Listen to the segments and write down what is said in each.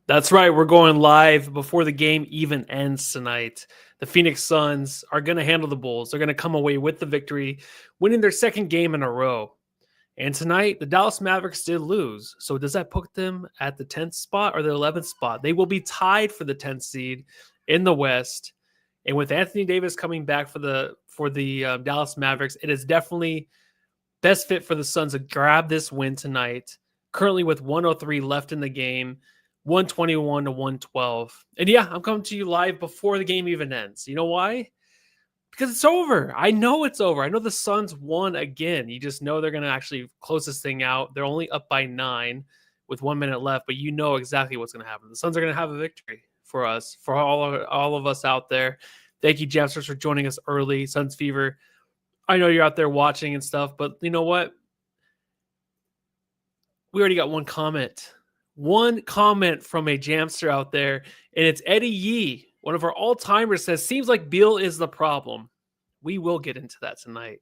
That's right. We're going live before the game even ends tonight. The Phoenix Suns are going to handle the Bulls. They're going to come away with the victory, winning their second game in a row. And tonight, the Dallas Mavericks did lose. So does that put them at the 10th spot or the 11th spot? They will be tied for the 10th seed in the West. And with Anthony Davis coming back for the Dallas Mavericks, it is definitely best fit for the Suns to grab this win tonight. Currently with 103 left in the game. 121 to 112. And yeah, I'm coming to you live before the game even ends. You know why? Because it's over. I know it's over. I know the Suns won again. You just know they're going to actually close this thing out. They're only up by 9 with 1 minute left, but you know exactly what's going to happen. The Suns are going to have a victory for us, for all of us out there. Thank you, Jamsters, for joining us early. Suns Fever. I know you're out there watching and stuff, but you know what? We already got one comment. One comment from a Jamster out there, and it's Eddie Yee, one of our all-timers, says, seems like Beal is the problem. We will get into that tonight.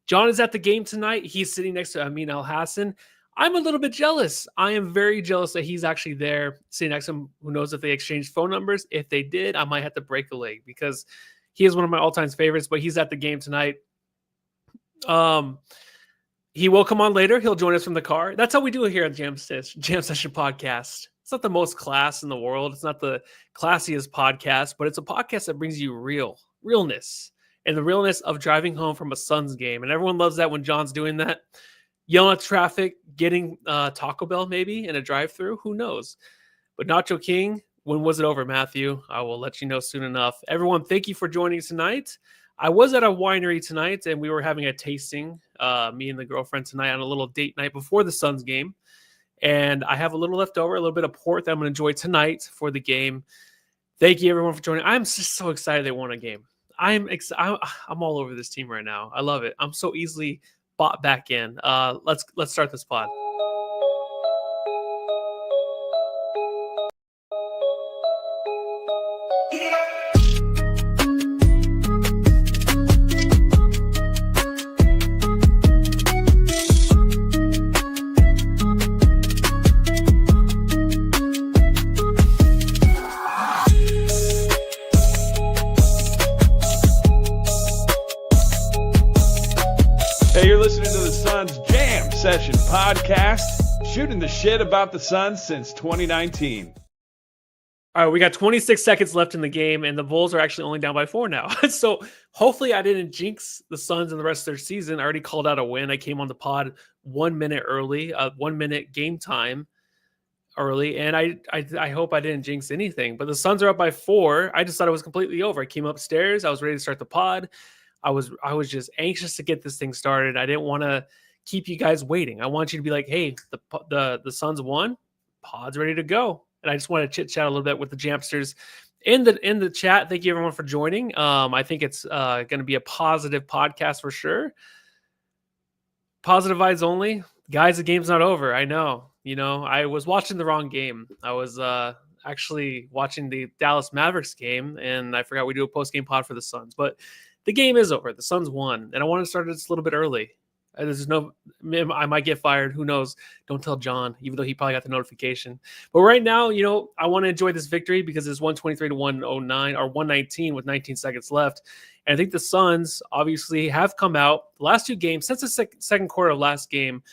John is at the game tonight. He's sitting next to Amin Al-Hassan. I'm a little bit jealous. I am very jealous that he's actually there sitting next to him. Who knows if they exchanged phone numbers? If they did, I might have to break a leg because he is one of my all-time favorites, but he's at the game tonight. He will come on later. He'll join us from the car. That's how we do it here at Jam Session Podcast. It's not the most class in the world. It's not the classiest podcast, but it's a podcast that brings you realness, and the realness of driving home from a Suns game. And everyone loves that when John's doing that. Yelling at traffic, getting Taco Bell maybe in a drive-thru. Who knows? But Nacho King, when was it over, Matthew? I will let you know soon enough. Everyone, thank you for joining tonight. I was at a winery tonight, and we were having a tasting, me and the girlfriend tonight, on a little date night before the Suns game. And I have a little left over, a little bit of port that I'm going to enjoy tonight for the game. Thank you, everyone, for joining. I'm just so excited they won a game. I'm all over this team right now. I love it. I'm so easily bought back in. Let's start this pod. Session Podcast, shooting the shit about the Suns since 2019. All right, we got 26 seconds left in the game, and the Bulls are actually only down by 4 now. So hopefully I didn't jinx the Suns in the rest of their season. I already called out a win. I came on the pod 1 minute early, 1 minute game time early, and I hope I didn't jinx anything. But the Suns are up by 4. I just thought it was completely over. I came upstairs. I was ready to start the pod. I was just anxious to get this thing started. I didn't want to keep you guys waiting. I want you to be like, hey, the Suns won, pod's ready to go. And I just want to chit chat a little bit with the Jamsters in the chat. Thank you everyone for joining. I think it's going to be a positive podcast for sure. Positive vibes only. Guys, the game's not over. I know. I was watching the wrong game. I was actually watching the Dallas Mavericks game, and I forgot we do a post-game pod for the Suns. But the game is over. The Suns won. And I want to start this a little bit early. I might get fired. Who knows? Don't tell John, even though he probably got the notification. But right now, I want to enjoy this victory because it's 123 to 109 or 119 with 19 seconds left. And I think the Suns obviously have come out the last 2 games since the second quarter of last game.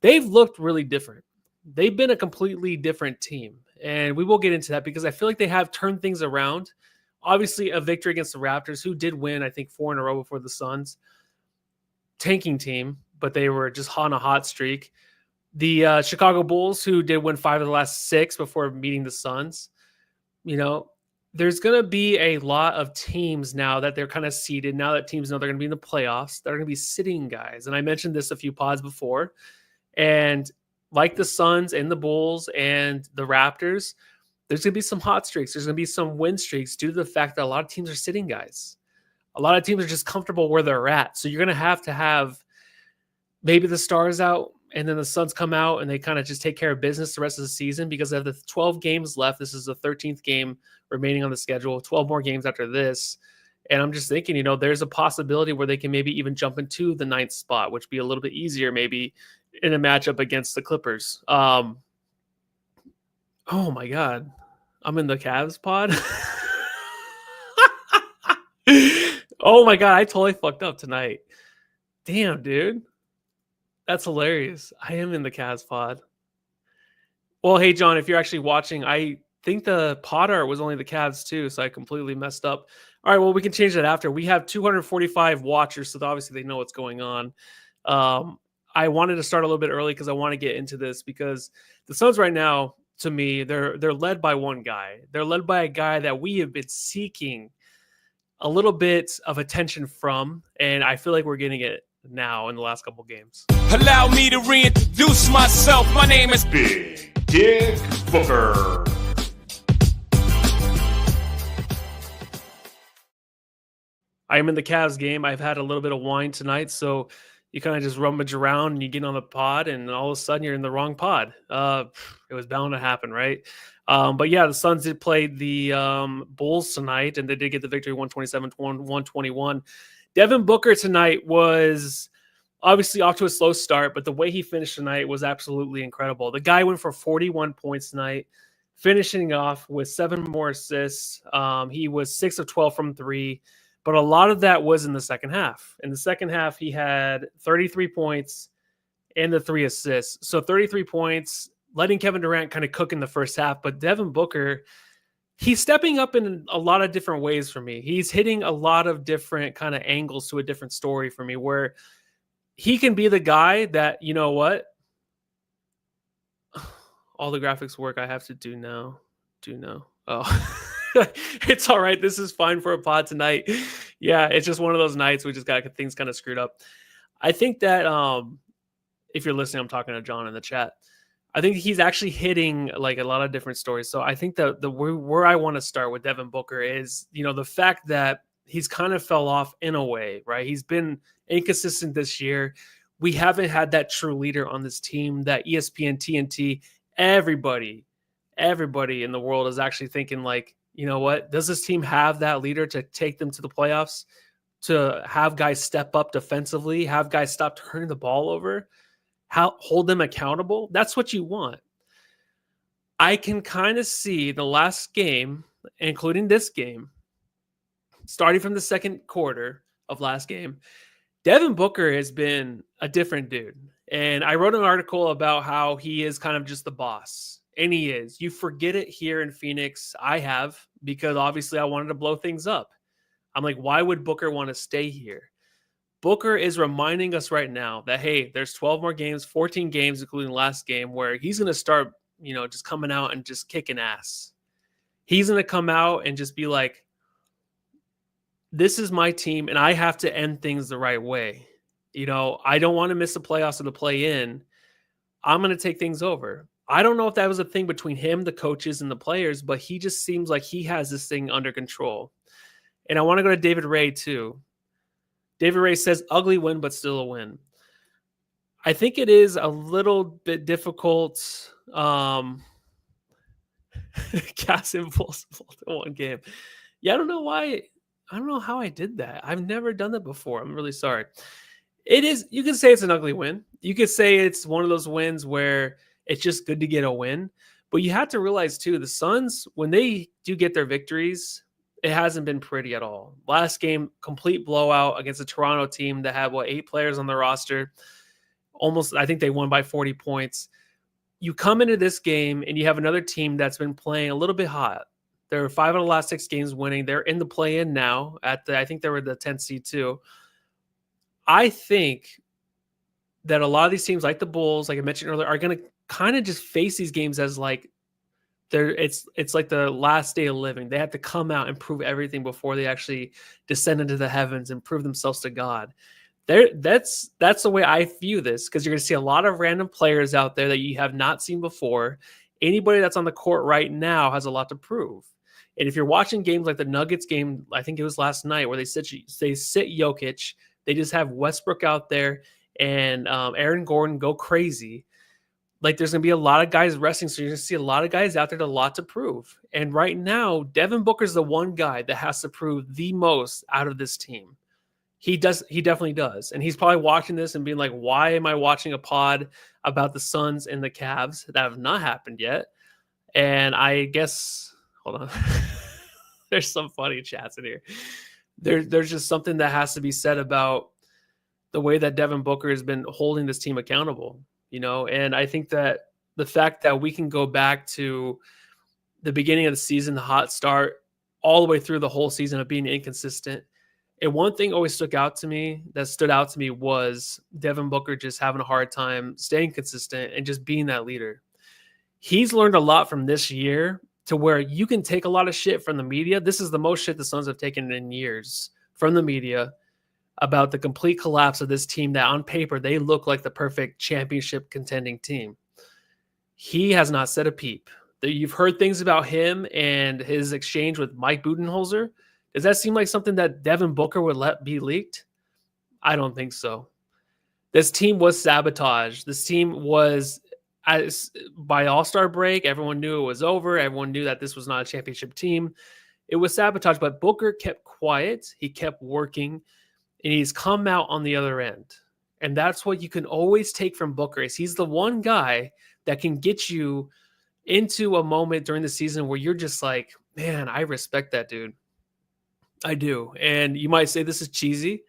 They've looked really different. They've been a completely different team. And we will get into that because I feel like they have turned things around. Obviously, a victory against the Raptors, who did win, I think, 4 in a row before the Suns. Tanking team, but they were just on a hot streak. The Chicago Bulls, who did win 5 of the last 6 before meeting the Suns. There's going to be a lot of teams now that they're kind of seeded. Now that teams know they're going to be in the playoffs, they're going to be sitting guys. And I mentioned this a few pods before. And like the Suns and the Bulls and the Raptors, there's going to be some hot streaks. There's going to be some win streaks due to the fact that a lot of teams are sitting guys. A lot of teams are just comfortable where they're at. So you're going to have maybe the stars out and then the Suns come out and they kind of just take care of business the rest of the season because of the 12 games left. This is the 13th game remaining on the schedule, 12 more games after this. And I'm just thinking, there's a possibility where they can maybe even jump into the 9th spot, which would be a little bit easier maybe in a matchup against the Clippers. Oh my God. I'm in the Cavs pod. Oh my God. I totally fucked up tonight. Damn, dude. That's hilarious. I am in the Cavs pod. Well, hey, John, if you're actually watching, I think the pod art was only the Cavs too, so I completely messed up. All right, well, we can change that after. We have 245 watchers, so obviously they know what's going on. I wanted to start a little bit early because I want to get into this because the Suns right now, to me, they're led by one guy. They're led by a guy that we have been seeking a little bit of attention from, and I feel like we're getting it now in the last couple games. Allow me to reintroduce myself. My name is Big Dick Booker. I am in the Cavs game. I've had a little bit of wine tonight, so you kind of just rummage around and you get on the pod, and all of a sudden you're in the wrong pod. It was bound to happen, right? But yeah, the Suns did play the Bulls tonight, and they did get the victory 127-121. Devin Booker tonight was obviously off to a slow start, but the way he finished tonight was absolutely incredible. The guy went for 41 points tonight, finishing off with 7 more assists. He was 6 of 12 from 3. But a lot of that was in the second half. In the second half, he had 33 points and the 3 assists. So 33 points, letting Kevin Durant kind of cook in the first half. But Devin Booker, he's stepping up in a lot of different ways for me. He's hitting a lot of different kind of angles to a different story for me, where he can be the guy that, you know what? All the graphics work I have to do now. Oh. It's all right. This is fine for a pod tonight. Yeah, it's just one of those nights we just got things kind of screwed up. I think that if you're listening, I'm talking to John in the chat. I think he's actually hitting like a lot of different stories. So I think that where I want to start with Devin Booker is, the fact that he's kind of fell off in a way, right? He's been inconsistent this year. We haven't had that true leader on this team, that ESPN, TNT, everybody in the world is actually thinking like, you know what? Does this team have that leader to take them to the playoffs, to have guys step up defensively, have guys stop turning the ball over, hold them accountable? That's what you want. I can kind of see the last game, including this game, starting from the second quarter of last game, Devin Booker has been a different dude. And I wrote an article about how he is kind of just the boss. And he is. You forget it here in Phoenix. I have, because obviously I wanted to blow things up. I'm like, why would Booker want to stay here? Booker is reminding us right now that, hey, there's 12 more games, 14 games, including last game, where he's going to start, just coming out and just kicking ass. He's going to come out and just be like, this is my team, and I have to end things the right way. I don't want to miss the playoffs or the play-in. I'm going to take things over. I don't know if that was a thing between him, the coaches, and the players, but he just seems like he has this thing under control. And I want to go to David Ray, too. David Ray says, ugly win, but still a win. I think it is a little bit difficult. Gas impossible to one game. Yeah, I don't know why. I don't know how I did that. I've never done that before. I'm really sorry. It is. You could say it's an ugly win. You could say it's one of those wins where it's just good to get a win. But you have to realize, too, the Suns, when they do get their victories, it hasn't been pretty at all. Last game, complete blowout against a Toronto team that had, 8 players on the roster. Almost, I think they won by 40 points. You come into this game and you have another team that's been playing a little bit hot. They're 5 of the last 6 games winning. They're in the play-in now. I think they were the 10th seed, too. I think that a lot of these teams, like the Bulls, like I mentioned earlier, are going to kind of just face these games as like it's like the last day of living. They have to come out and prove everything before they actually descend into the heavens and prove themselves to God. That's the way I view this, because you're going to see a lot of random players out there that you have not seen before. Anybody that's on the court right now has a lot to prove. And if you're watching games like the Nuggets game, I think it was last night, where they sit Jokic, they just have Westbrook out there and Aaron Gordon go crazy. Like, there's going to be a lot of guys resting, so you're going to see a lot of guys out there with a lot to prove. And right now, Devin Booker's the one guy that has to prove the most out of this team. He definitely does. And he's probably watching this and being like, why am I watching a pod about the Suns and the Cavs? That have not happened yet. And I guess, hold on. There's some funny chats in here. There's just something that has to be said about the way that Devin Booker has been holding this team accountable, and I think that the fact that we can go back to the beginning of the season, the hot start, all the way through the whole season of being inconsistent. And one thing always stood out to me was Devin Booker just having a hard time staying consistent and just being that leader. He's learned a lot from this year to where you can take a lot of shit from the media. This is the most shit the Suns have taken in years from the media about the complete collapse of this team that on paper, they look like the perfect championship contending team. He has not said a peep. You've heard things about him and his exchange with Mike Budenholzer. Does that seem like something that Devin Booker would let be leaked? I don't think so. This team was sabotaged. This team was, by All-Star break, everyone knew it was over. Everyone knew that this was not a championship team. It was sabotaged, but Booker kept quiet. He kept working, and he's come out on the other end. And that's what you can always take from Booker, is he's the one guy that can get you into a moment during the season where you're just like, man, I respect that dude. I do. And you might say this is cheesy,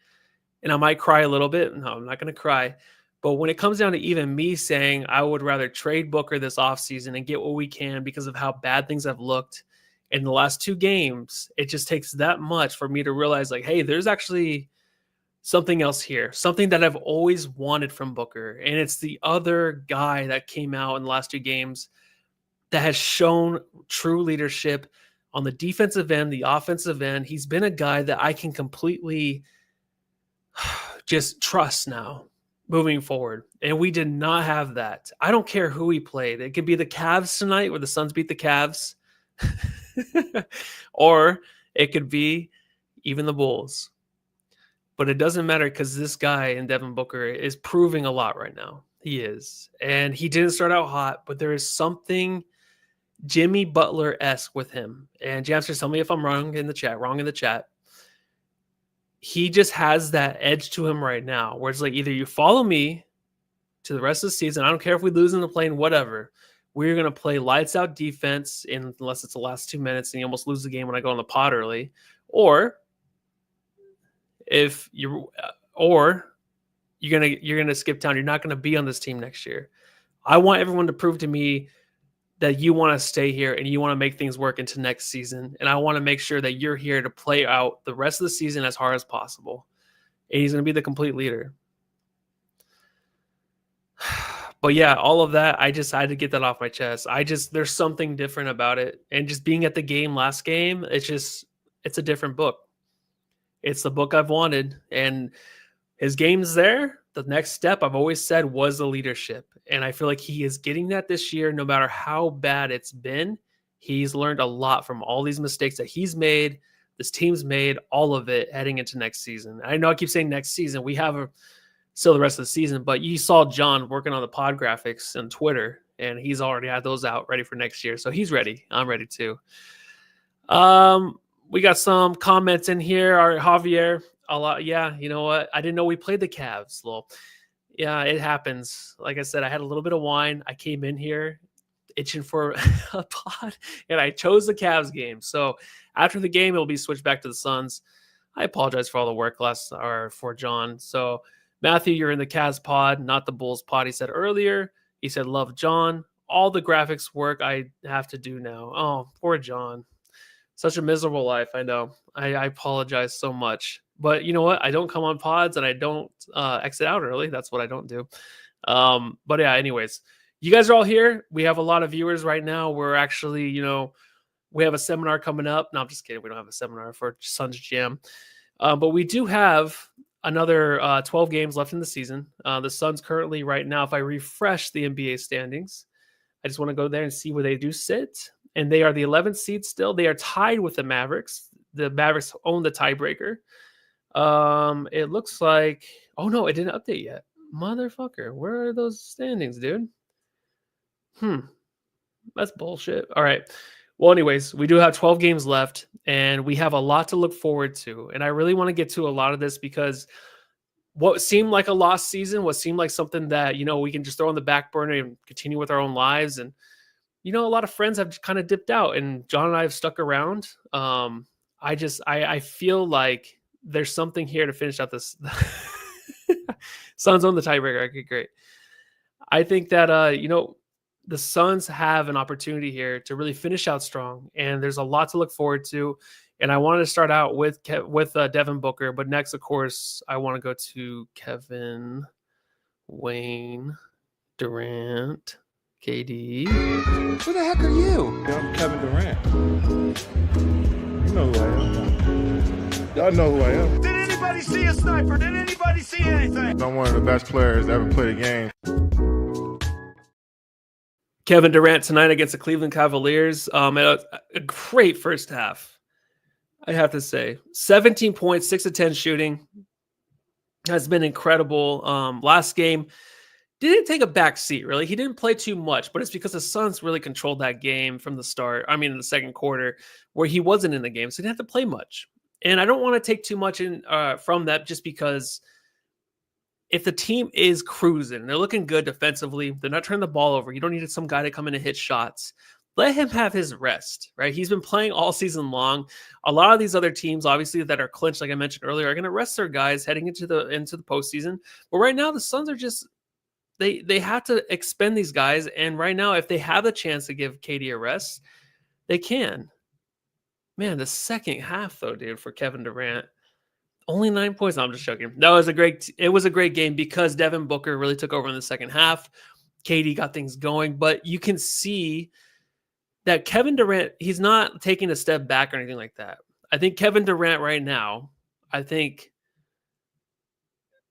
and I might cry a little bit. No, I'm not going to cry. But when it comes down to even me saying I would rather trade Booker this offseason and get what we can because of how bad things have looked in the last 2 games, it just takes that much for me to realize, like, hey, there's actually something else here, something that I've always wanted from Booker. And it's the other guy that came out in the last 2 games that has shown true leadership on the defensive end, the offensive end. He's been a guy that I can completely just trust now moving forward. And we did not have that. I don't care who he played. It could be the Cavs tonight where the Suns beat the Cavs. Or it could be even the Bulls. But it doesn't matter because this guy in Devin Booker is proving a lot right now. He is. And he didn't start out hot, but there is something Jimmy Butler-esque with him. And Jamsters, tell me if I'm wrong in the chat. He just has that edge to him right now where it's like, either you follow me to the rest of the season. I don't care if we lose in the play-in, whatever. We're going to play lights out defense unless it's the last 2 minutes and you almost lose the game when I go on the pod early. Or you're gonna skip town. You're not going to be on this team next year. I want everyone to prove to me that you want to stay here and you want to make things work into next season. And I want to make sure that you're here to play out the rest of the season as hard as possible. And he's going to be the complete leader. But yeah, all of that, I just had to get that off my chest. There's something different about it. And just being at the game last game, it's a different book. It's the book I've wanted. And his game's there. The next step, I've always said, was the leadership. And I feel like he is getting that this year, no matter how bad it's been. He's learned a lot from all these mistakes that he's made, this team's made, all of it heading into next season. I know I keep saying next season. We have still the rest of the season, but you saw John working on the pod graphics on Twitter, and he's already had those out ready for next year. So he's ready. I'm ready too. We got some comments in here. Our Javier, a lot. Yeah, you know what? I didn't know we played the Cavs. Well, yeah, it happens. Like I said, I had a little bit of wine. I came in here itching for a pod, and I chose the Cavs game. So after the game, it'll be switched back to the Suns. I apologize for all the work for John. So Matthew, you're in the Cavs pod, not the Bulls pod. He said earlier. He said, love John. All the graphics work I have to do now. Oh, poor John. Such a miserable life. I know. I apologize so much. But you know what? I don't come on pods and I don't exit out early. That's what I don't do. But yeah, anyways, you guys are all here. We have a lot of viewers right now. We're actually, we have a seminar coming up. No, I'm just kidding. We don't have a seminar for Suns Jam. But we do have another 12 games left in the season. The Suns currently right now, if I refresh the NBA standings, I just want to go there and see where they do sit. And they are the 11th seed still. They are tied with the Mavericks. The Mavericks own the tiebreaker. It looks like, oh no, it didn't update yet. Motherfucker, where are those standings, dude? That's bullshit. All right. Well, anyways, we do have 12 games left, and we have a lot to look forward to. And I really want to get to a lot of this because what seemed like a lost season, what seemed like something that, we can just throw on the back burner and continue with our own lives. And, a lot of friends have kind of dipped out, and John and I have stuck around. I feel like there's something here to finish out this. Suns on the tiebreaker. Okay, great. I think that the Suns have an opportunity here to really finish out strong, and there's a lot to look forward to. And I wanted to start out with Devin Booker, but next, of course, I want to go to Kevin, Wayne, Durant, KD. Who the heck are you? I'm Kevin Durant. You know who I am. Y'all know who I am. Did anybody see a sniper? Did anybody see anything? I'm one of the best players to ever play the game. Kevin Durant tonight against the Cleveland Cavaliers. A great first half, I have to say. 17 points, 6 of 10 shooting. Has been incredible. Last game, didn't take a back seat, really. He didn't play too much, but it's because the Suns really controlled that game from the start. I mean, in the second quarter, where he wasn't in the game, so he didn't have to play much. And I don't want to take too much in from that, just because if the team is cruising, they're looking good defensively, they're not turning the ball over, you don't need some guy to come in and hit shots. Let him have his rest, right? He's been playing all season long. A lot of these other teams, obviously, that are clinched, like I mentioned earlier, are going to rest their guys heading into the postseason. But right now, the Suns are just they have to expend these guys. And right now, if they have the chance to give KD a rest, they can. Man, the second half, though, dude, for Kevin Durant. Only 9 points. No, I'm just joking. It was a great game because Devin Booker really took over in the second half. KD got things going, but you can see that Kevin Durant, he's not taking a step back or anything like that. I think Kevin Durant right now, I think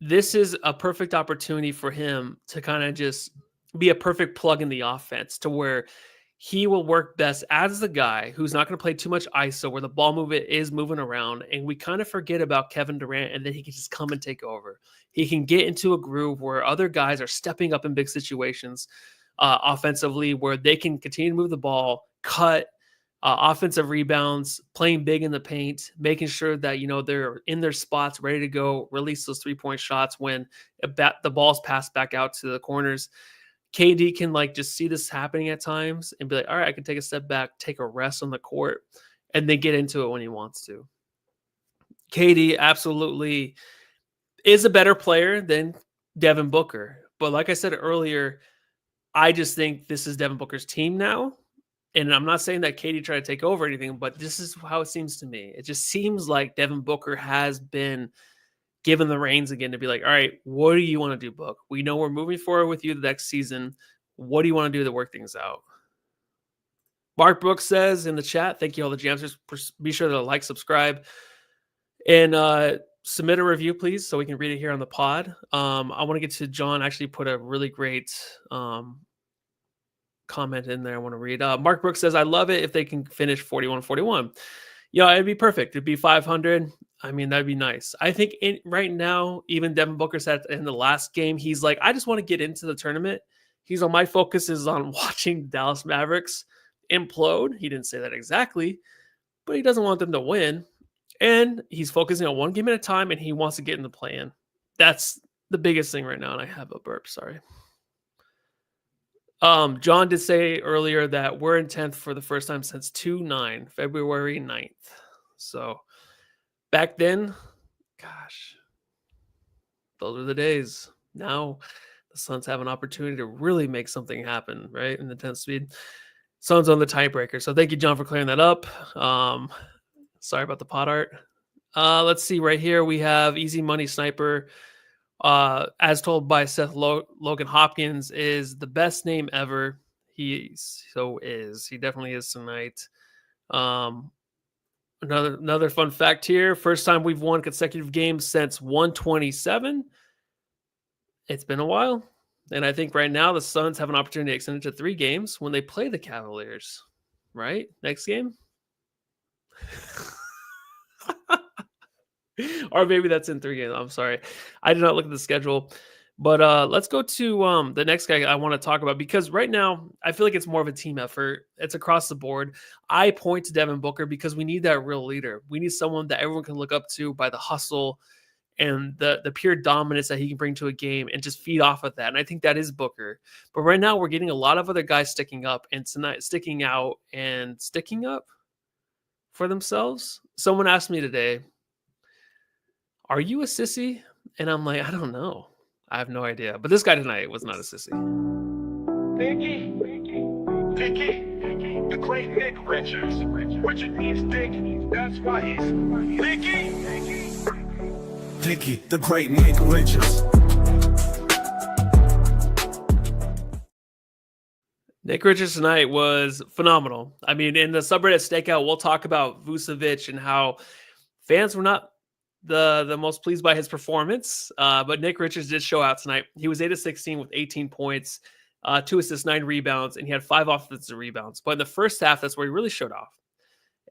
this is a perfect opportunity for him to kind of just be a perfect plug in the offense, to where he will work best as the guy who's not going to play too much ISO, where the ball movement is moving around, and we kind of forget about Kevin Durant, and then he can just come and take over. He can get into a groove where other guys are stepping up in big situations offensively, where they can continue to move the ball, cut offensive rebounds, playing big in the paint, making sure that, they're in their spots, ready to go, release those 3-point shots when the ball's passed back out to the corners. KD can just see this happening at times and be like, all right, I can take a step back, take a rest on the court, and then get into it when he wants to. KD absolutely is a better player than Devin Booker. But like I said earlier, I just think this is Devin Booker's team now. And I'm not saying that KD tried to take over anything, but this is how it seems to me. It just seems like Devin Booker has been given the reins again to be like, all right, what do you want to do, Book? We know we're moving forward with you the next season. What do you want to do to work things out? Mark Brooks says in the chat, thank you all the Jamsters. Be sure to like, subscribe, and submit a review, please, so we can read it here on the pod. I want to get to John. Actually put a really great comment in there I want to read. Mark Brooks says, I love it if they can finish 41-41. It'd be perfect. It'd be 500. I mean, that'd be nice. I think right now, even Devin Booker said in the last game, he's like, I just want to get into the tournament. He's on, my focus is on watching Dallas Mavericks implode. He didn't say that exactly, but he doesn't want them to win. And he's focusing on one game at a time, and he wants to get in the play-in. That's the biggest thing right now. And I have a burp, sorry. John did say earlier that we're in 10th for the first time since February 9th. So back then, gosh, those were the days. Now the Suns have an opportunity to really make something happen, right? In the 10th speed. Suns on the tiebreaker. So thank you, John, for clearing that up. Sorry about the pot art. Let's see right here. We have Easy Money Sniper. As told by Seth Logan Hopkins, is the best name ever. He definitely is tonight. Another fun fact here. First time we've won consecutive games since 127. It's been a while. And I think right now the Suns have an opportunity to extend it to 3 games when they play the Cavaliers. Right? Next game? Or maybe that's in 3 games. I'm sorry. I did not look at the schedule. But let's go to the next guy I want to talk about, because right now I feel like it's more of a team effort. It's across the board. I point to Devin Booker because we need that real leader. We need someone that everyone can look up to by the hustle and the pure dominance that he can bring to a game and just feed off of that. And I think that is Booker. But right now we're getting a lot of other guys sticking up and tonight sticking out and sticking up for themselves. Someone asked me today, "Are you a sissy?" And I'm like, I don't know. I have no idea. But this guy tonight was not a sissy. Nicky, the great Nick Richards. Richard means Dick, that's why he's Nicky. Nicky, the great Nick Richards. Nick Richards tonight was phenomenal. I mean, in the subreddit stakeout, we'll talk about Vucevic and how fans were not the most pleased by his performance. But Nick Richards did show out tonight. He was 8 of 16 with 18 points, 2 assists, 9 rebounds, and he had 5 offensive rebounds. But in the first half, that's where he really showed off.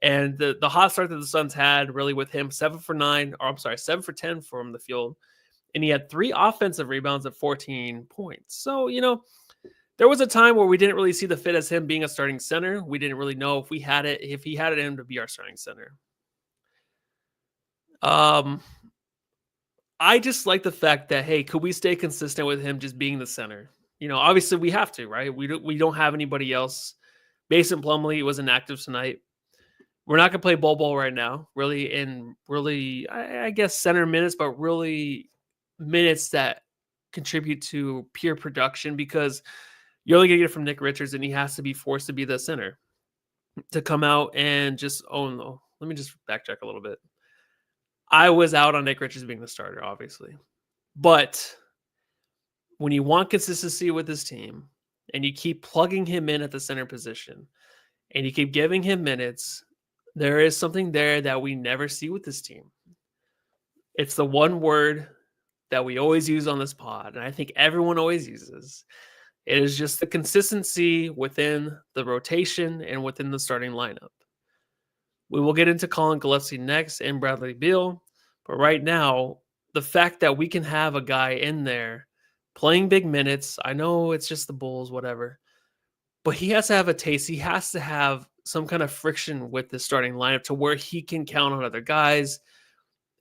And the hot start that the Suns had really with him, 7 for 10 from the field. And he had 3 offensive rebounds at 14 points. So, there was a time where we didn't really see the fit as him being a starting center. We didn't really know if he had it in him to be our starting center. I just like the fact that, hey, could we stay consistent with him just being the center? Obviously we have to, right? We don't have anybody else. Mason Plumlee was inactive tonight. We're not going to play Bol right now, really, I guess, center minutes, but really minutes that contribute to pure production, because you're only going to get it from Nick Richards, and he has to be forced to be the center to come out and just, no. Let me just backtrack a little bit. I was out on Nick Richards being the starter, obviously. But when you want consistency with this team and you keep plugging him in at the center position and you keep giving him minutes, there is something there that we never see with this team. It's the one word that we always use on this pod, and I think everyone always uses. It is just the consistency within the rotation and within the starting lineup. We will get into Colin Gillespie next and Bradley Beal, but right now, the fact that we can have a guy in there playing big minutes, I know it's just the Bulls, whatever, but he has to have a taste. He has to have some kind of friction with the starting lineup to where he can count on other guys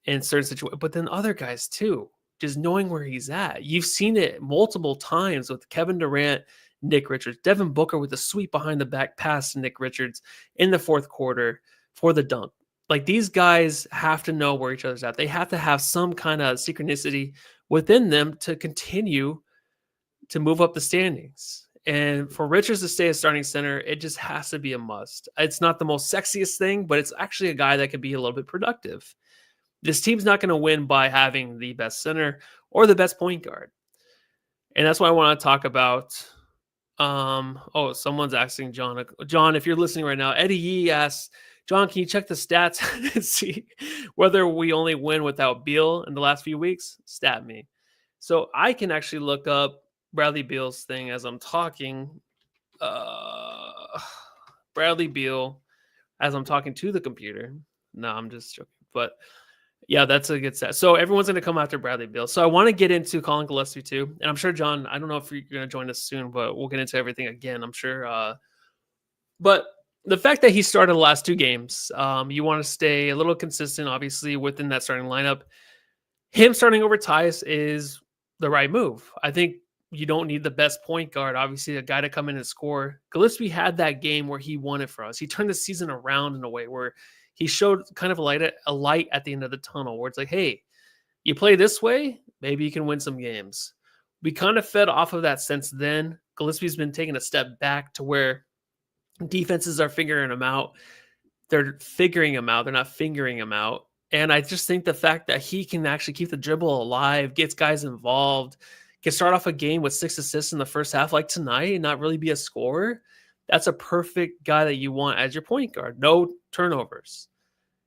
in certain situations, but then other guys too, just knowing where he's at. You've seen it multiple times with Kevin Durant, Nick Richards, Devin Booker with a sweep behind the back pass to Nick Richards in the fourth quarter for the dunk. Like, these guys have to know where each other's at. They have to have some kind of synchronicity within them to continue to move up the standings. And for Richards to stay as starting center, it just has to be a must. It's not the most sexiest thing, but it's actually a guy that can be a little bit productive. This team's not going to win by having the best center or the best point guard. And that's why I want to talk about. Someone's asking John. John, if you're listening right now, Eddie Yee asks, John, can you check the stats and see whether we only win without Beal in the last few weeks? Stat me. So I can actually look up Bradley Beal's thing as I'm talking. Bradley Beal as I'm talking to the computer. No, I'm just joking. But yeah, that's a good stat. So everyone's going to come after Bradley Beal. So I want to get into Colin Gillespie too. And I'm sure, John, I don't know if you're going to join us soon, but we'll get into everything again, I'm sure. But the fact that he started the last 2 games, you want to stay a little consistent, obviously, within that starting lineup. Him starting over Tyus is the right move. I think you don't need the best point guard, obviously, a guy to come in and score. Gillespie had that game where he won it for us. He turned the season around in a way where he showed kind of a light at the end of the tunnel, where it's like, hey, you play this way, maybe you can win some games. We kind of fed off of that since then. Gillespie's been taking a step back to where defenses are figuring him out. They're figuring him out. They're not fingering him out. And I just think the fact that he can actually keep the dribble alive, gets guys involved, can start off a game with 6 assists in the first half like tonight and not really be a scorer, that's a perfect guy that you want as your point guard. No turnovers.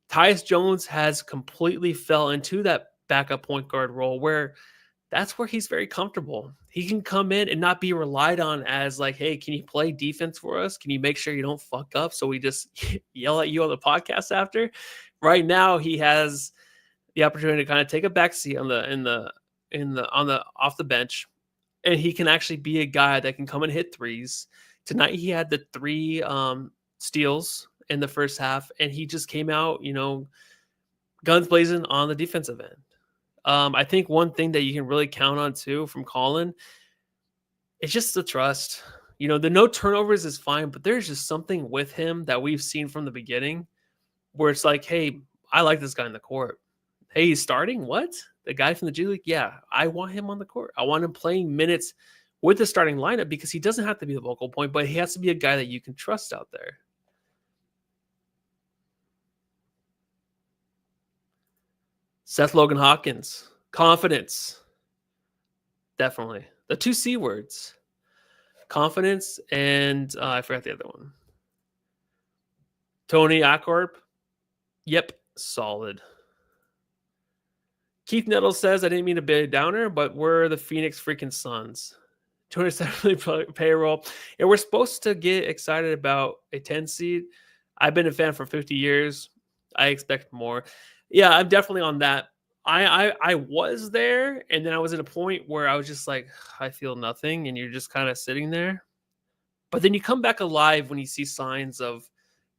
Tyus Jones has completely fell into that backup point guard role where that's where he's very comfortable. He can come in and not be relied on as like, hey, can you play defense for us? Can you make sure you don't fuck up so we just yell at you on the podcast after? Right now, he has the opportunity to kind of take a backseat off the bench, and he can actually be a guy that can come and hit threes. Tonight, he had the 3 steals in the first half, and he just came out, guns blazing on the defensive end. I think one thing that you can really count on too from Colin, it's just the trust. The no turnovers is fine, but there's just something with him that we've seen from the beginning where it's like, hey, I like this guy in the court. Hey, he's starting? What? The guy from the G League? Yeah, I want him on the court. I want him playing minutes with the starting lineup because he doesn't have to be the focal point, but he has to be a guy that you can trust out there. Seth Logan Hawkins, confidence. Definitely. The 2 C words. Confidence and I forgot the other one. Tony Akorp. Yep, solid. Keith Nettles says, I didn't mean to be a downer, but we're the Phoenix freaking Suns. 270 payroll. And we're supposed to get excited about a 10 seed. I've been a fan for 50 years. I expect more. Yeah, I'm definitely on that. I was there, and then I was at a point where I was just like, I feel nothing, and you're just kind of sitting there. But then you come back alive when you see signs of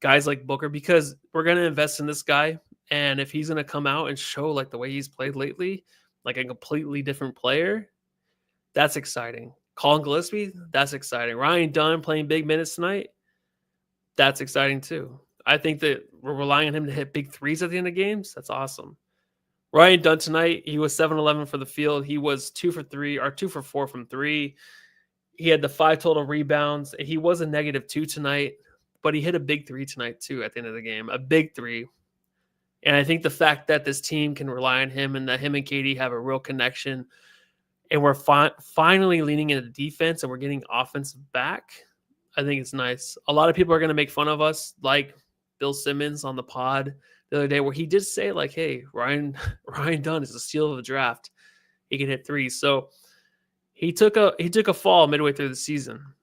guys like Booker, because we're going to invest in this guy. And if he's going to come out and show like the way he's played lately, like a completely different player, that's exciting. Colin Gillespie, that's exciting. Ryan Dunn playing big minutes tonight, that's exciting too. I think that we're relying on him to hit big threes at the end of games. That's awesome. Ryan Dunn tonight, he was 7-11 for the field. He was 2 for 3 or 2 for 4 from 3. He had the 5 total rebounds. He was a -2 tonight, but he hit a big 3 tonight too at the end of the game, a big 3. And I think the fact that this team can rely on him and that him and Katie have a real connection, and we're finally leaning into defense and we're getting offense back, I think it's nice. A lot of people are going to make fun of us, like Bill Simmons on the pod the other day, where he did say like, hey, Ryan Dunn is the steal of the draft. He can hit threes. So he took a fall midway through the season.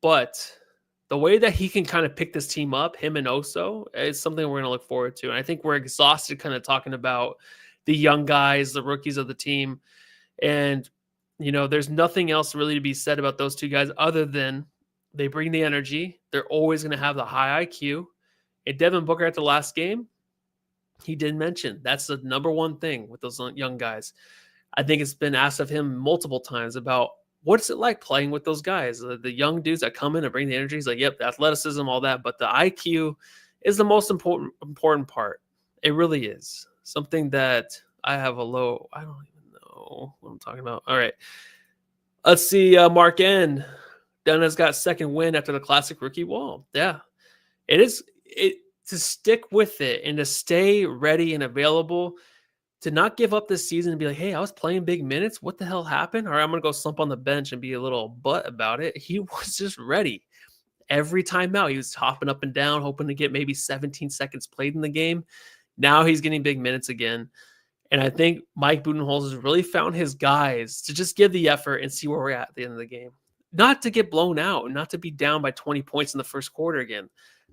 But the way that he can kind of pick this team up, him and Oso, is something we're going to look forward to. And I think we're exhausted kind of talking about the young guys, the rookies of the team. And, there's nothing else really to be said about those two guys other than they bring the energy. They're always going to have the high IQ. And Devin Booker at the last game, he did mention that's the number one thing with those young guys. I think it's been asked of him multiple times about what's it like playing with those guys, the young dudes that come in and bring the energy. He's like, yep, the athleticism, all that. But the IQ is the most important part. It really is. Something that I have I don't even know what I'm talking about. All right. Let's see. Mark N. Dunn has got second win after the classic rookie wall. Yeah. To stick with it and to stay ready and available, to not give up this season and be like, hey, I was playing big minutes. What the hell happened? All right, I'm going to go slump on the bench and be a little butt about it. He was just ready. Every time out, he was hopping up and down, hoping to get maybe 17 seconds played in the game. Now he's getting big minutes again. And I think Mike Budenholzer has really found his guys to just give the effort and see where we're at the end of the game. Not to get blown out, not to be down by 20 points in the first quarter again.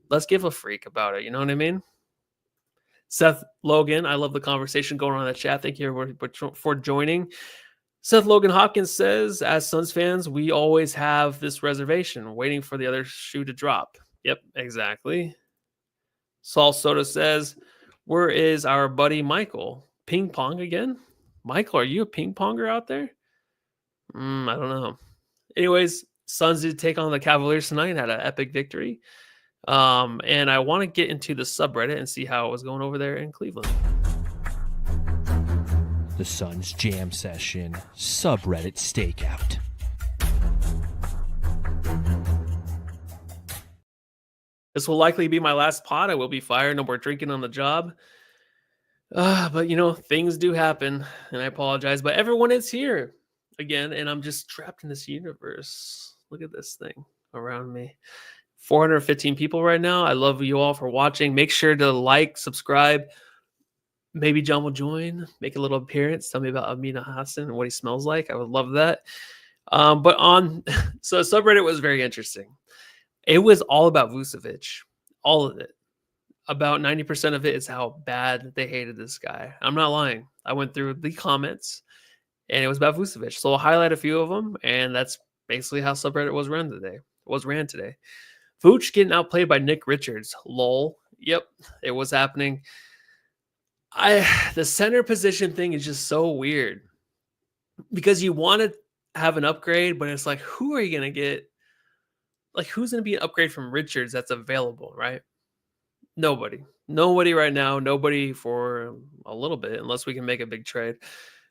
Let's give a freak about it. You know what I mean? Seth Logan, I love the conversation going on in the chat. Thank you for joining. Seth Logan Hopkins says, as Suns fans, we always have this reservation, waiting for the other shoe to drop. Yep, exactly. Saul Soto says, where is our buddy Michael? Ping pong again? Michael, are you a ping ponger out there? I don't know. Anyways, Suns did take on the Cavaliers tonight and had an epic victory. And I want to get into the subreddit and see how it was going over there in Cleveland. The Suns Jam Session subreddit stakeout. This will likely be my last pod. I will be fired. No more drinking on the job. But things do happen, and I apologize. But everyone is here again, and I'm just trapped in this universe. Look at this thing around me. 415 people right now. I love you all for watching. Make sure to like, subscribe. Maybe John will join, make a little appearance. Tell me about Amina Hassan and what he smells like. I would love that. So subreddit was very interesting. It was all about Vucevic, all of it. About 90% of it is how bad they hated this guy. I'm not lying. I went through the comments, and it was about Vucevic. So I'll highlight a few of them, and that's basically how subreddit was ran today. Vooch getting outplayed by Nick Richards. Lol. Yep, it was happening. The center position thing is just so weird because you want to have an upgrade, but it's like, who are you going to get? Like, who's going to be an upgrade from Richards that's available, right? Nobody right now. Nobody for a little bit, unless we can make a big trade.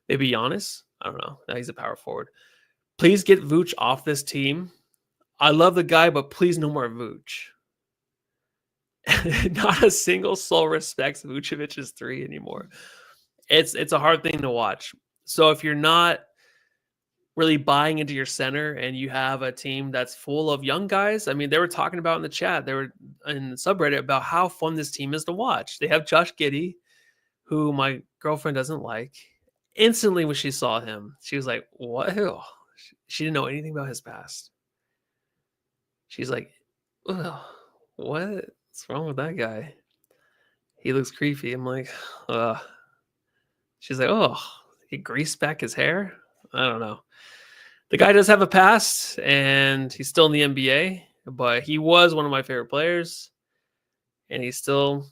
Maybe Giannis. I don't know. Now he's a power forward. Please get Vooch off this team. I love the guy, but please no more Vooch. Not a single soul respects Vucevic's 3 anymore. It's a hard thing to watch. So if you're not really buying into your center and you have a team that's full of young guys, I mean, they were talking about in the chat, they were in the subreddit about how fun this team is to watch. They have Josh Giddey, who my girlfriend doesn't like. Instantly when she saw him, she was like, what? She didn't know anything about his past. She's like, ugh, what's wrong with that guy? He looks creepy. I'm like, ugh. She's like, oh, he greased back his hair? I don't know. The guy does have a past, and he's still in the NBA, but he was one of my favorite players, and he's still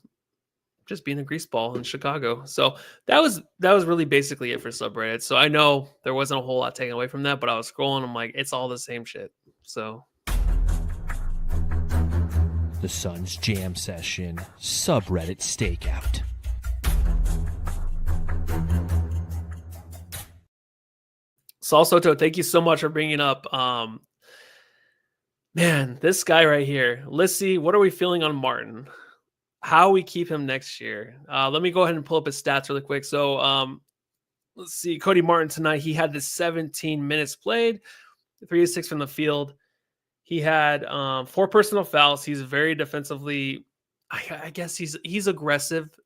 just being a greaseball in Chicago. So that was really basically it for subreddit. So I know there wasn't a whole lot taken away from that, but I was scrolling. I'm like, it's all the same shit. So The Suns Jam Session Subreddit Stakeout. Saul Soto, thank you so much for bringing up. Man, this guy right here. Let's see, what are we feeling on Martin? How we keep him next year? Let me go ahead and pull up his stats really quick. So let's see. Cody Martin tonight, he had the 17 minutes played, 3 of 6 from the field. He had 4 personal fouls. He's very defensively. I guess he's aggressive.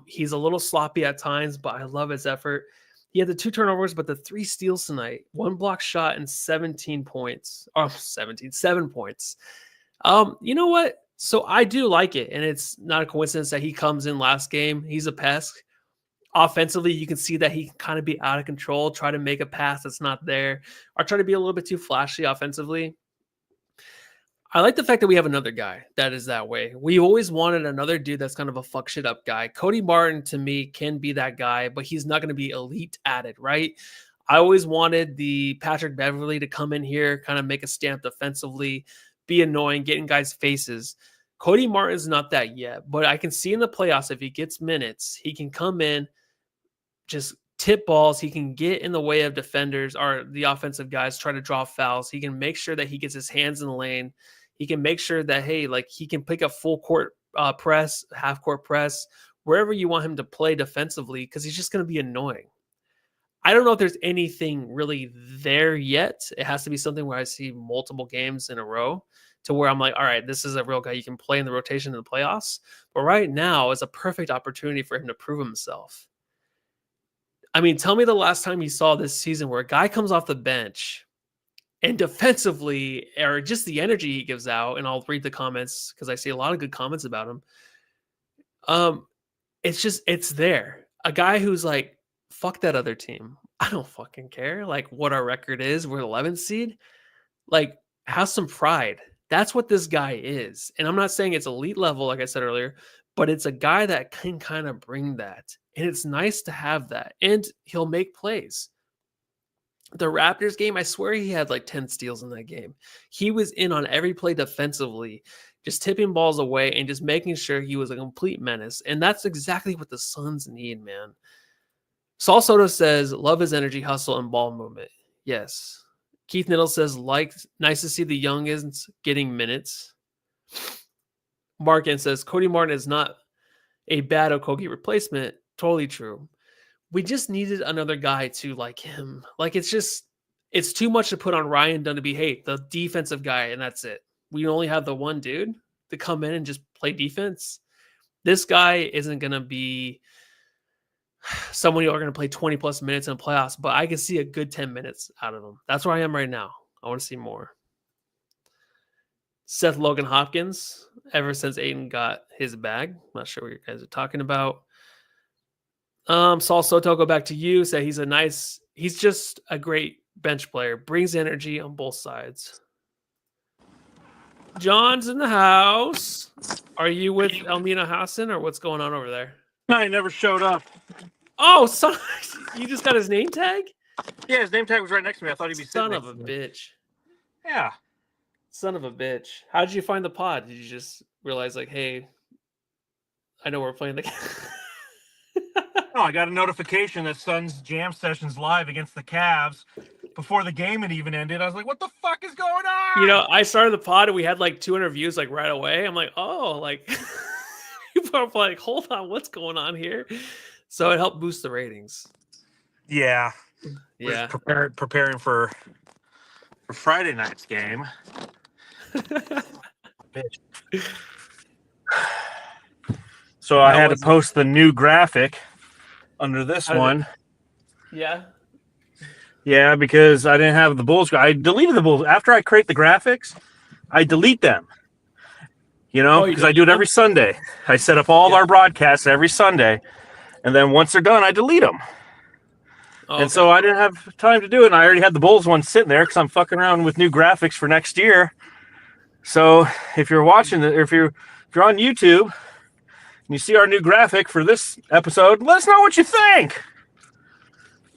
He's a little sloppy at times, but I love his effort. He had the 2 turnovers, but the 3 steals tonight, 1 block shot, and 17 points. Oh, 7 points. You know what? So I do like it, and it's not a coincidence that he comes in last game. He's a pest. Offensively, you can see that he can kind of be out of control, try to make a pass that's not there, or try to be a little bit too flashy offensively. I like the fact that we have another guy that is that way. We always wanted another dude that's kind of a fuck shit up guy. Cody Martin, to me, can be that guy, but he's not going to be elite at it, right? I always wanted the Patrick Beverley to come in here, kind of make a stamp defensively, be annoying, get in guys' faces. Cody Martin's not that yet, but I can see in the playoffs, if he gets minutes, he can come in, just tip balls. He can get in the way of defenders or the offensive guys, try to draw fouls. He can make sure that he gets his hands in the lane. He can make sure that, hey, like he can pick a full court press, half court press, wherever you want him to play defensively, because he's just going to be annoying. I don't know if there's anything really there yet. It has to be something where I see multiple games in a row to where I'm like, all right, this is a real guy you can play in the rotation in the playoffs. But right now is a perfect opportunity for him to prove himself. I mean, tell me the last time you saw this season where a guy comes off the bench and defensively, or just the energy he gives out, and I'll read the comments because I see a lot of good comments about him. It's there. A guy who's like, fuck that other team. I don't fucking care. Like what our record is. We're 11th seed. Like, have some pride. That's what this guy is. And I'm not saying it's elite level, like I said earlier, but it's a guy that can kind of bring that. And it's nice to have that. And he'll make plays. The Raptors game, I swear he had like 10 steals in that game. He was in on every play defensively, just tipping balls away and just making sure he was a complete menace. And that's exactly what the Suns need, man. Saul Soto says, love his energy, hustle, and ball movement. Yes. Keith Niddle says, nice to see the youngins getting minutes. Markin says, Cody Martin is not a bad Okogie replacement. Totally true. We just needed another guy to like him. Like, it's too much to put on Ryan Dunn to be, hey, the defensive guy, and that's it. We only have the one dude to come in and just play defense. This guy isn't going to be someone you're going to play 20 plus minutes in the playoffs, but I can see a good 10 minutes out of him. That's where I am right now. I want to see more. Seth Logan Hopkins, ever since Aiden got his bag. I'm not sure what you guys are talking about. Saul Soto, go back to you. Say he's just a great bench player. Brings energy on both sides. John's in the house. Are you with Elmina Hassan or what's going on over there? No, he never showed up. Oh, son, you just got his name tag? Yeah, his name tag was right next to me. I thought he'd be Son sitting of a next to me. bitch. Yeah. Son of a bitch. How did you find the pod? Did you just realize, like, hey, I know we're playing the No, I got a notification that Suns Jam Session's live against the Cavs before the game had even ended. I was like, what the fuck is going on? You know, I started the pod and we had like 200 views like right away. I'm like, oh, like people are like, hold on, what's going on here? So it helped boost the ratings. Yeah. We're Yeah. just preparing for Friday night's game. Bitch. So I had to post the new graphic under this one. Yeah. Yeah, because I didn't have the Bulls. I deleted the Bulls. After I create the graphics, I delete them. You know, because I do it every Sunday. I set up all of our broadcasts every Sunday. And then once they're done, I delete them. Oh, and so I didn't have time to do it. And I already had the Bulls one sitting there because I'm fucking around with new graphics for next year. So if you're watching it, or if you're on YouTube and you see our new graphic for this episode, let us know what you think.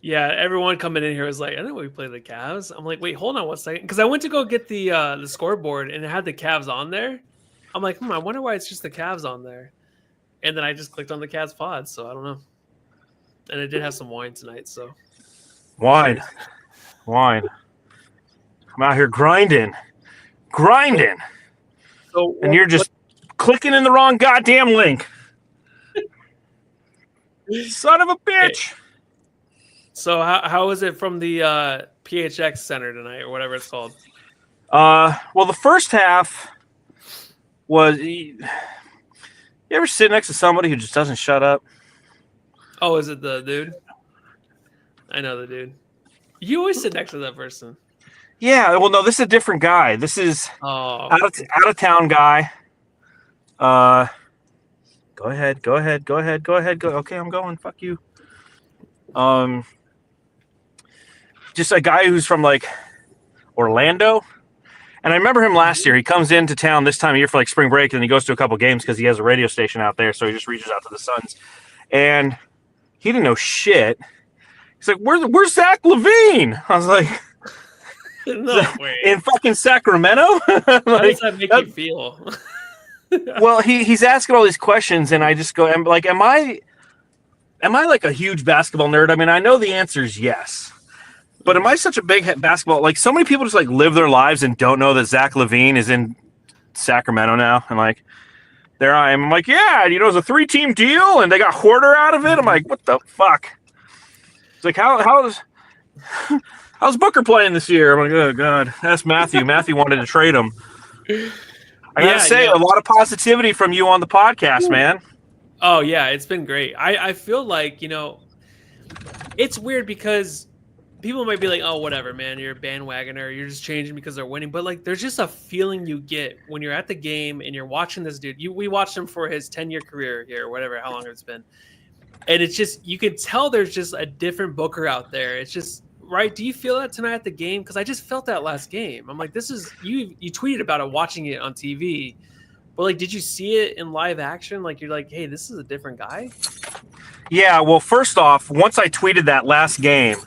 Yeah, everyone coming in here was like, I think we play the Cavs. I'm like, wait, hold on one second. Because I went to go get the scoreboard and it had the Cavs on there. I'm like, I wonder why it's just the Cavs on there. And then I just clicked on the Cavs pod, so I don't know. And I did have some wine tonight, so. Wine. I'm out here grinding. So, and you're just clicking in the wrong goddamn link. Son of a bitch. So how is it from the PHX Center tonight, or whatever it's called? Well, the first half was. You ever sit next to somebody who just doesn't shut up? Oh, is it the dude? I know the dude. You always sit next to that person. Yeah. Well, no, this is a different guy. This is out of town guy. Go ahead. Go. Okay, I'm going. Fuck you. Just a guy who's from like Orlando. And I remember him last year. He comes into town this time of year for like spring break, and he goes to a couple games because he has a radio station out there. So he just reaches out to the Suns. And he didn't know shit. He's like, where's Zach LaVine? I was like, no way. In fucking Sacramento? Like, how does that make you feel? Well, he's asking all these questions, and I just go, am I like a huge basketball nerd? I mean, I know the answer is yes. But am I such a big basketball? Like, so many people just like live their lives and don't know that Zach LaVine is in Sacramento now. And like, there I am. I'm like, yeah, you know, it was a 3-team deal, and they got Hoarder out of it. I'm like, what the fuck? It's like, how's Booker playing this year? I'm like, oh god, that's Matthew. Matthew wanted to trade him. I gotta say, a lot of positivity from you on the podcast, man. Oh yeah, it's been great. I feel like, you know, it's weird because people might be like, oh, whatever, man, you're a bandwagoner, you're just changing because they're winning. But like, there's just a feeling you get when you're at the game and you're watching this dude. We watched him for his 10-year career here, or whatever, how long it's been. And it's just, you could tell there's just a different Booker out there. It's just, right? Do you feel that tonight at the game? Because I just felt that last game. I'm like, this is, you tweeted about it, watching it on TV. But like, did you see it in live action? Like, you're like, hey, this is a different guy? Yeah, well, first off, once I tweeted that last game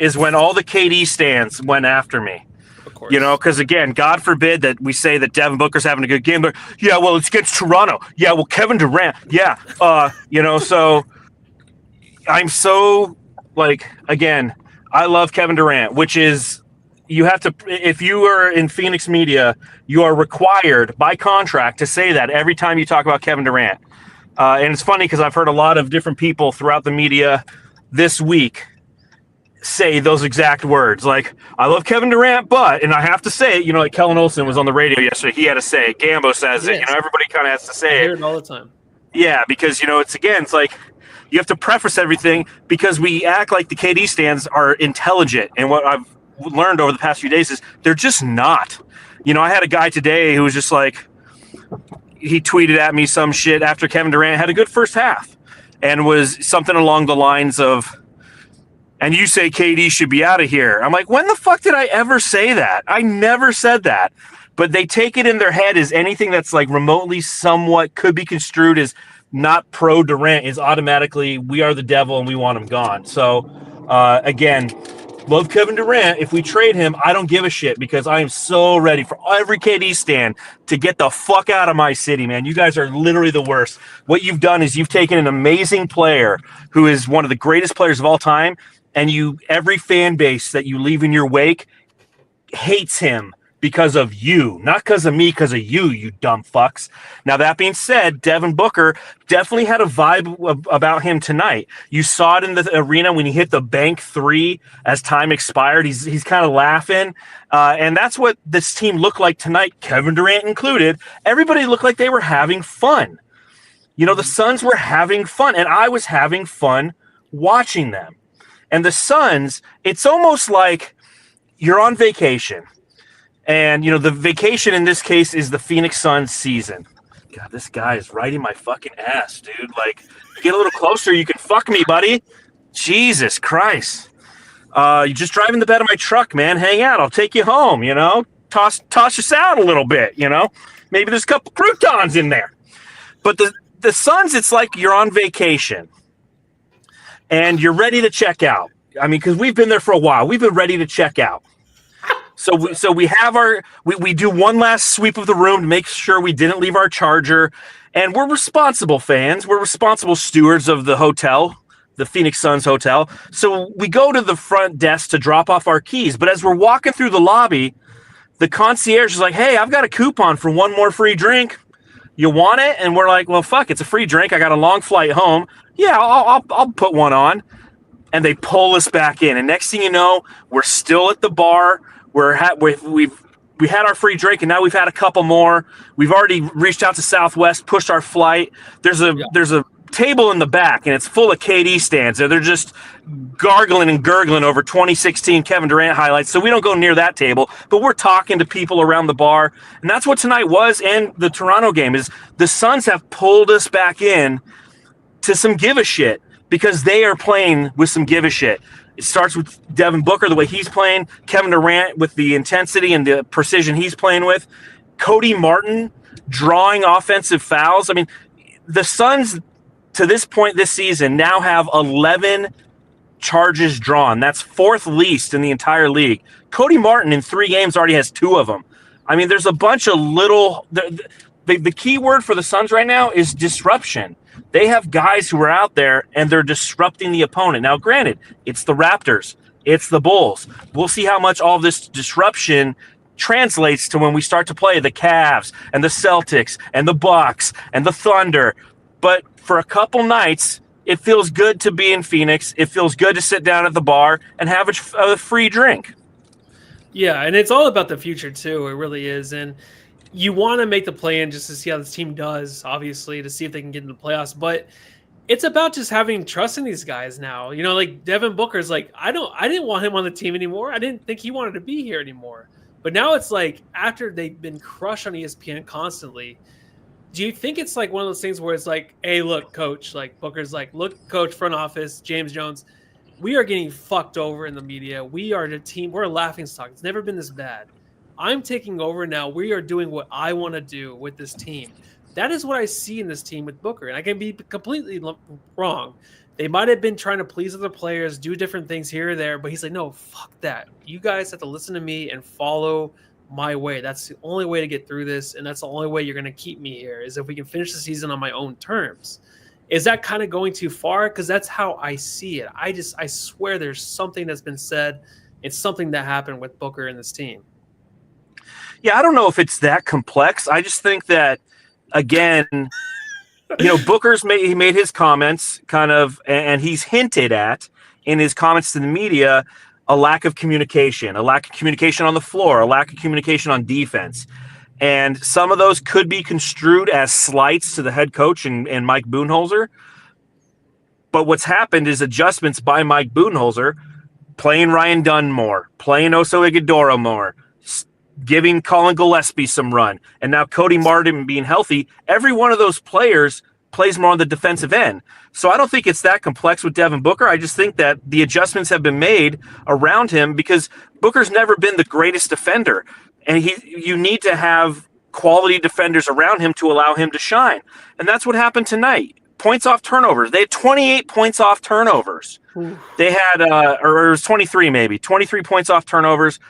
is when all the KD stands went after me. Of course. You know, because again, God forbid that we say that Devin Booker's having a good game. But yeah, well, it's against Toronto. Yeah, well, Kevin Durant. Yeah, you know, so I'm so like, again, I love Kevin Durant, which is, you have to, if you are in Phoenix media, you are required by contract to say that every time you talk about Kevin Durant. And it's funny because I've heard a lot of different people throughout the media this week say those exact words. Like, I love Kevin Durant, but, and I have to say it, you know, like Kellen Olson was on the radio yesterday. He had to say it. Gambo says it. You know, everybody kind of has to say I hear it all the time. Yeah, because, you know, it's like, you have to preface everything because we act like the KD stands are intelligent. And what I've learned over the past few days is they're just not. You know, I had a guy today who was just like, he tweeted at me some shit after Kevin Durant had a good first half and was something along the lines of, and you say KD should be out of here. I'm like, when the fuck did I ever say that? I never said that. but they take it in their head as anything that's like remotely somewhat could be construed as not pro Durant is automatically we are the devil and we want him gone. So again, love Kevin Durant. If we trade him, I don't give a shit because I am so ready for every KD stan to get the fuck out of my city, man. You guys are literally the worst. What you've done is you've taken an amazing player who is one of the greatest players of all time, and every fan base that you leave in your wake hates him because of you, not because of me, because of you dumb fucks. Now, that being said, Devin Booker definitely had a vibe about him tonight. You saw it in the arena when he hit the bank three as time expired. He's kind of laughing. And that's what this team looked like tonight, Kevin Durant included. Everybody looked like they were having fun. You know, the Suns were having fun, and I was having fun watching them. And the Suns, it's almost like you're on vacation. And, you know, the vacation in this case is the Phoenix Suns season. God, this guy is right in my fucking ass, dude. Like, get a little closer. You can fuck me, buddy. Jesus Christ. You just drive in the bed of my truck, man. Hang out. I'll take you home, you know. Toss us out a little bit, you know. Maybe there's a couple croutons in there. But the Suns, it's like you're on vacation. And you're ready to check out. I mean, because we've been there for a while. We've been ready to check out. So we have we do one last sweep of the room to make sure we didn't leave our charger, and we're responsible fans. We're responsible stewards of the hotel, the Phoenix Suns hotel. So we go to the front desk to drop off our keys. But as we're walking through the lobby, the concierge is like, "Hey, I've got a coupon for one more free drink. You want it?" And we're like, "Well, fuck, it's a free drink. I got a long flight home. Yeah, I'll put one on." And they pull us back in, and next thing you know, we're still at the bar. We had our free drink, and now we've had a couple more. We've already reached out to Southwest, pushed our flight. There's a table in the back, and it's full of KD stands. They're just gargling and gurgling over 2016 Kevin Durant highlights, so we don't go near that table. But we're talking to people around the bar, and that's what tonight was, and the Toronto game is the Suns have pulled us back in to some give a shit because they are playing with some give a shit. It starts with Devin Booker, the way he's playing, Kevin Durant with the intensity and the precision he's playing with, Cody Martin drawing offensive fouls. I mean, the Suns, to this point this season, now have 11 charges drawn. That's fourth least in the entire league. Cody Martin in 3 games already has 2 of them. I mean, there's a bunch of little the key word for the Suns right now is disruption. They have guys who are out there, and they're disrupting the opponent. Now, granted, it's the Raptors. It's the Bulls. We'll see how much all of this disruption translates to when we start to play the Cavs and the Celtics and the Bucks and the Thunder. But for a couple nights, it feels good to be in Phoenix. It feels good to sit down at the bar and have a free drink. Yeah, and it's all about the future, too. It really is. And you want to make the play-in just to see how this team does, obviously, to see if they can get into the playoffs. But it's about just having trust in these guys now. You know, like Devin Booker's like, I didn't want him on the team anymore. I didn't think he wanted to be here anymore. But now it's like after they've been crushed on ESPN constantly, do you think it's like one of those things where it's like, hey, look, coach, like Booker's like, look, coach, front office, James Jones, we are getting fucked over in the media. We are the team. We're a laughingstock. It's never been this bad. I'm taking over now. We are doing what I want to do with this team. That is what I see in this team with Booker. And I can be completely wrong. They might have been trying to please other players, do different things here or there, but he's like, no, fuck that. You guys have to listen to me and follow my way. That's the only way to get through this, and that's the only way you're going to keep me here, is if we can finish the season on my own terms. Is that kind of going too far? Because that's how I see it. I swear there's something that's been said. It's something that happened with Booker and this team. Yeah, I don't know if it's that complex. I just think that, again, you know, he made his comments kind of, and he's hinted at in his comments to the media, a lack of communication on the floor, a lack of communication on defense. And some of those could be construed as slights to the head coach and Mike Budenholzer. But what's happened is adjustments by Mike Budenholzer, playing Ryan Dunn more, playing Oso Ighodaro more, giving Colin Gillespie some run, and now Cody Martin being healthy. Every one of those players plays more on the defensive end. So I don't think it's that complex with Devin Booker. I just think that the adjustments have been made around him because Booker's never been the greatest defender. and you need to have quality defenders around him to allow him to shine. And that's what happened tonight. Points off turnovers. They had 28 points off turnovers. They had, or it was 23 maybe, 23 points off turnovers.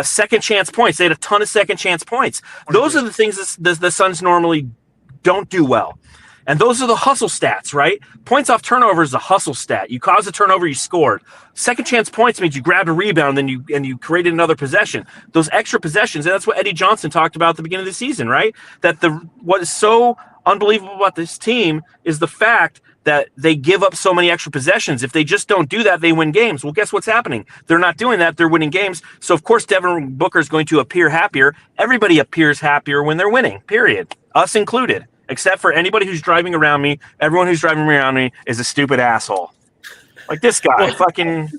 Second chance points. They had a ton of second chance points. Those are the things that the Suns normally don't do well. And those are the hustle stats, right? Points off turnover is a hustle stat. You caused a turnover, you scored. Second chance points means you grabbed a rebound and you created another possession. Those extra possessions, and that's what Eddie Johnson talked about at the beginning of the season, right? That what is so unbelievable about this team is the fact that they give up so many extra possessions. If they just don't do that, they win games. Well, guess what's happening? They're not doing that. They're winning games. So, of course, Devin Booker is going to appear happier. Everybody appears happier when they're winning, period. Us included. Except for anybody who's driving around me. Everyone who's driving around me is a stupid asshole. Like this guy, the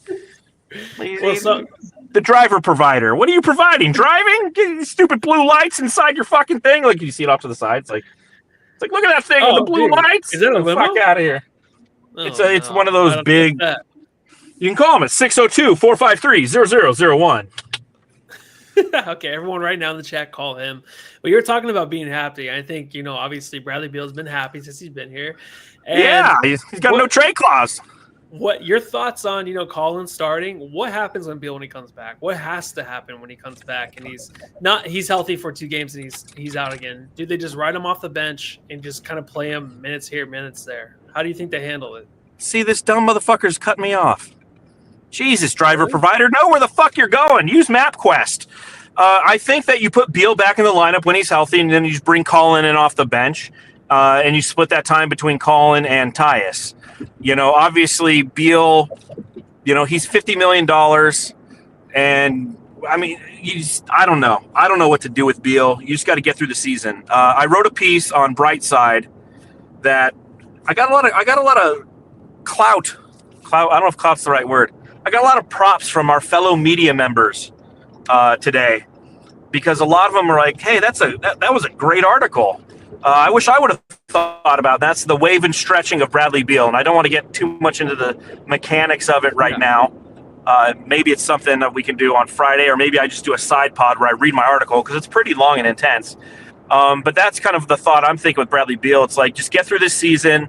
driver provider. What are you providing? Driving? Get these stupid blue lights inside your fucking thing. Like you see it off to the side. It's like look at that thing with the blue lights. Is that a limo? Fuck out of here. It's one of those big. You can call him at 602-453-0001. Okay, everyone right now in the chat, call him. But you're talking about being happy. I think, obviously Bradley Beal's been happy since he's been here. And he's got no trade clause. What your thoughts on, Colin starting? What happens when Beal comes back? What has to happen when he comes back and he's healthy for 2 games and he's out again? Do they just write him off the bench and just kind of play him minutes here, minutes there? How do you think they handle it? See, this dumb motherfucker's cut me off. Jesus, driver provider, know where the fuck you're going. Use MapQuest. I think that you put Beal back in the lineup when he's healthy, and then you just bring Colin in off the bench, and you split that time between Colin and Tyus. Obviously Beal, he's $50 million, and I mean, I don't know. I don't know what to do with Beal. You just got to get through the season. I wrote a piece on Brightside that I got a lot of clout. I don't know if clout's the right word. I got a lot of props from our fellow media members today, because a lot of them are like, hey, that was a great article. I wish I would have thought about that. That's the wave and stretching of Bradley Beal, and I don't want to get too much into the mechanics of it right now. Maybe it's something that we can do on Friday, or maybe I just do a side pod where I read my article, because it's pretty long and intense. But that's kind of the thought I'm thinking with Bradley Beal. It's like, just get through this season.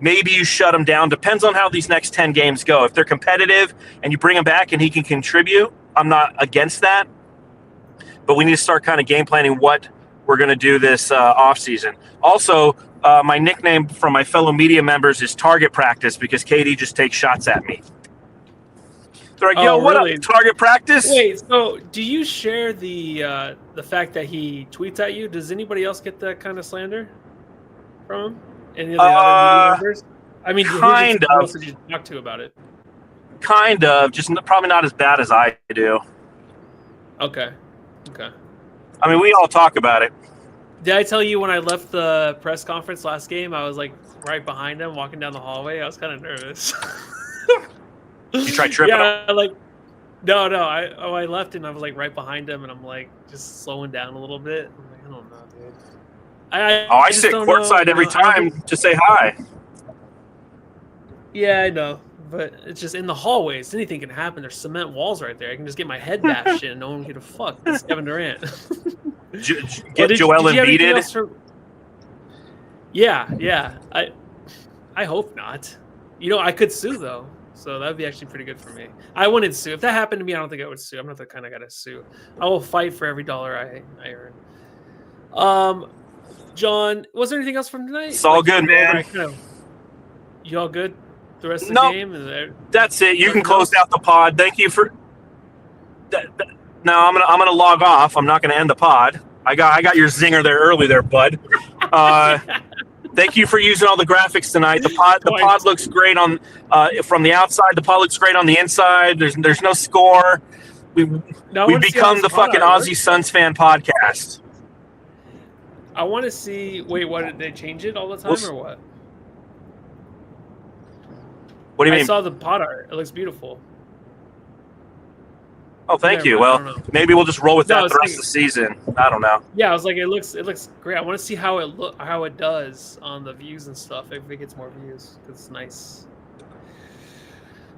Maybe you shut him down. Depends on how these next 10 games go. If they're competitive and you bring him back and he can contribute, I'm not against that. But we need to start kind of game planning what we're going to do this offseason. Also, my nickname from my fellow media members is Target Practice, because KD just takes shots at me. They're like, yo, what up, Target Practice? Wait, so do you share the fact that he tweets at you? Does anybody else get that kind of slander from him? Any of the other media members? I mean, kind of. Who else did you talk to about it? Kind of, just probably not as bad as I do. Okay. I mean, we all talk about it. Did I tell you when I left the press conference last game, I was like right behind him, walking down the hallway? I was kind of nervous. You tried tripping him? No. I left and I was like right behind him, and I'm like just slowing down a little bit. I'm like, I don't know, dude. I sit courtside every time to say hi. Yeah, I know. But it's just in the hallways. Anything can happen. There's cement walls right there. I can just get my head bashed in and no one can give a fuck. It's Kevin Durant. Get Joel Embiided. Yeah. I hope not. I could sue, though. So that would be actually pretty good for me. I wouldn't sue. If that happened to me, I don't think I would sue. I'm not the kind of guy to sue. I will fight for every dollar I earn. John, was there anything else from tonight? It's all good, man. You all good? The rest of the game? That's it. You can close out the pod. Thank you for. No, I'm gonna log off. I'm not gonna end the pod. I got your zinger there early, there, bud. Thank you for using all the graphics tonight. The pod looks great on from the outside. The pod looks great on the inside. There's no score. We've become the fucking Aussie Suns fan podcast. I want to see. Wait, what did they change it all the time or what? What do you mean? I saw the pod art. It looks beautiful. Oh, thank you. Well, maybe we'll just roll with that the rest of the season. I don't know. Yeah, I was like, it looks great. I want to see how it does on the views and stuff. If it gets more views, because it's nice.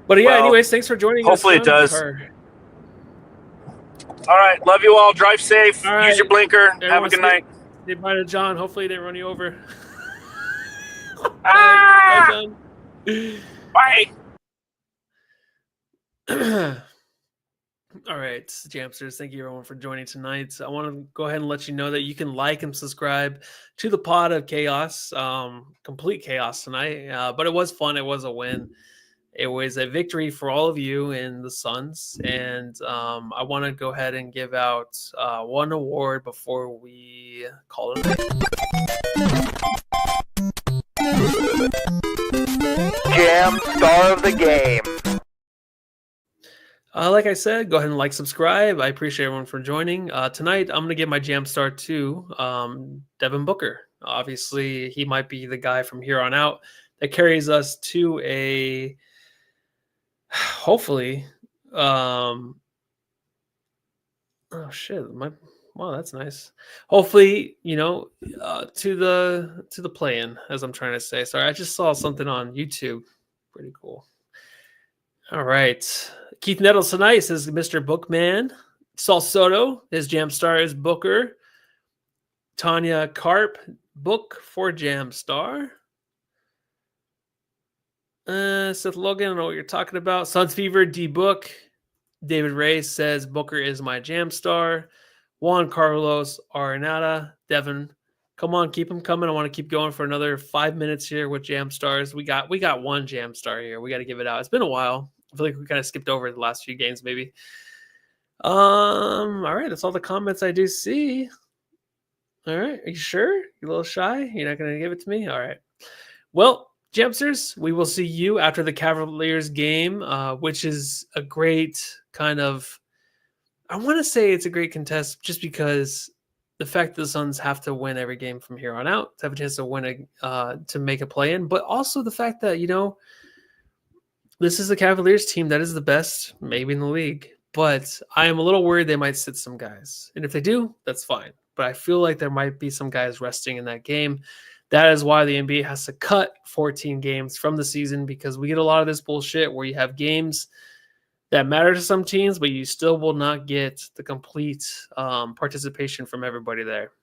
But yeah, anyways, thanks for joining us. Hopefully it does. All right. Love you all. Drive safe. All right. Use your blinker. Have a Everyone good night. Say bye to John. Hopefully, they didn't run you over. Ah! Bye, Bye. John. All right, Jamsters, thank you everyone for joining tonight. I want to go ahead and let you know that you can like and subscribe to the Pod of Chaos. Complete chaos tonight, but it was fun. It was a win. It was a victory for all of you in the Suns, and I want to go ahead and give out one award before we call it a night. Jam Star of the Game. Like I said, go ahead and like, subscribe. I appreciate everyone for joining. Tonight, I'm going to give my Jam Star to Devin Booker. Obviously, he might be the guy from here on out that carries us to a, hopefully, oh shit, wow, that's nice. Hopefully, to the play-in, as I'm trying to say. Sorry, I just saw something on YouTube. Pretty cool. All right. Keith Nettles tonight says Mr. Bookman. Saul Soto, his Jam Star is Booker. Tanya Karp, Book for Jam Star. Seth Logan, I don't know what you're talking about. Suns Fever, D Book. David Ray says Booker is my Jam Star. Juan Carlos Arenada. Devin, come on, keep them coming. I want to keep going for another 5 minutes here with Jam Stars. We got one Jam Star here. We got to give it out. It's been a while. I feel like we kind of skipped over the last few games, maybe. All right, that's all the comments I do see. All right, are you sure? You're a little shy? You're not going to give it to me? All right. Well, Jamsters, we will see you after the Cavaliers game, which is a great kind of, I want to say it's a great contest just because the fact that the Suns have to win every game from here on out to have a chance to win to make a play-in, but also the fact that, this is the Cavaliers team that is the best, maybe in the league, but I am a little worried they might sit some guys. And if they do, that's fine. But I feel like there might be some guys resting in that game. That is why the NBA has to cut 14 games from the season, because we get a lot of this bullshit where you have games that matter to some teams, but you still will not get the complete participation from everybody there.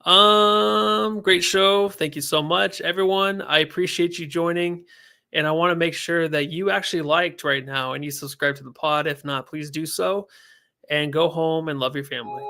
Great show. Thank you so much, everyone. I appreciate you joining. And I want to make sure that you actually liked right now and you subscribe to the pod. If not, please do so. And go home and love your family.